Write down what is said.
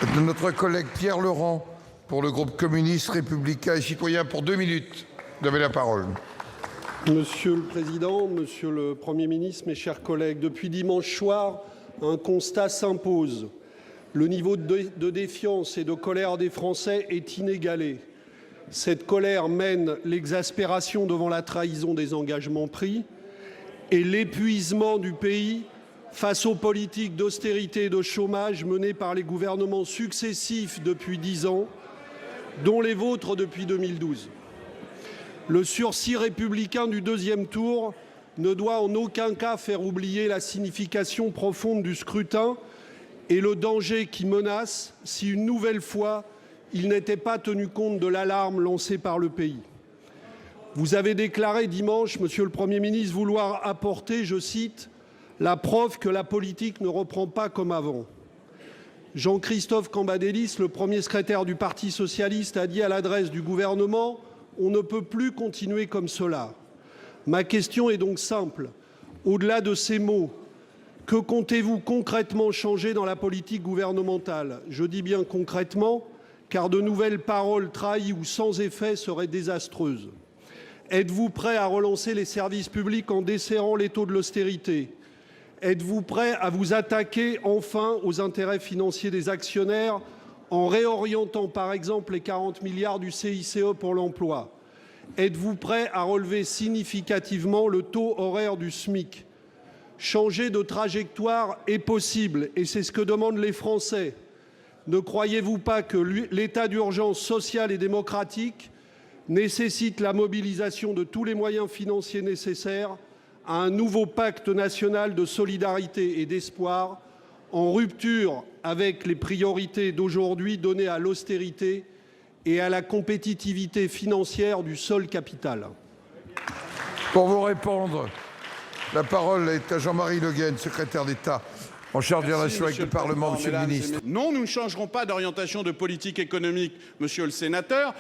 de notre collègue Pierre Laurent pour le groupe communiste, républicain et citoyen pour 2 minutes. Vous avez la parole. Monsieur le Président, Monsieur le Premier ministre, mes chers collègues, depuis dimanche soir, un constat s'impose. Le niveau de défiance et de colère des Français est inégalé. Cette colère mène l'exaspération devant la trahison des engagements pris et l'épuisement du pays face aux politiques d'austérité et de chômage menées par les gouvernements successifs depuis 10 ans, dont les vôtres depuis 2012. Le sursis républicain du deuxième tour ne doit en aucun cas faire oublier la signification profonde du scrutin et le danger qui menace si une nouvelle fois il n'était pas tenu compte de l'alarme lancée par le pays. Vous avez déclaré dimanche, Monsieur le Premier ministre, vouloir apporter, je cite, « la preuve que la politique ne reprend pas comme avant ». Jean-Christophe Cambadélis, le premier secrétaire du Parti socialiste, a dit à l'adresse du gouvernement « On ne peut plus continuer comme cela ». Ma question est donc simple. Au-delà de ces mots, que comptez-vous concrètement changer dans la politique gouvernementale? Je dis bien concrètement, car de nouvelles paroles trahies ou sans effet seraient désastreuses. Êtes-vous prêt à relancer les services publics en desserrant l'étau de l'austérité? Êtes-vous prêt à vous attaquer enfin aux intérêts financiers des actionnaires en réorientant par exemple les 40 milliards du CICE pour l'emploi? Êtes-vous prêt à relever significativement le taux horaire du SMIC? Changer de trajectoire est possible et c'est ce que demandent les Français. Ne croyez-vous pas que l'état d'urgence sociale et démocratique nécessite la mobilisation de tous les moyens financiers nécessaires à un nouveau pacte national de solidarité et d'espoir, en rupture avec les priorités d'aujourd'hui données à l'austérité et à la compétitivité financière du seul capital? Pour vous répondre, la parole est à Jean-Marie Le Guen, secrétaire d'État en charge des relations avec le Parlement, Monsieur le ministre. Non, nous ne changerons pas d'orientation de politique économique, monsieur le sénateur.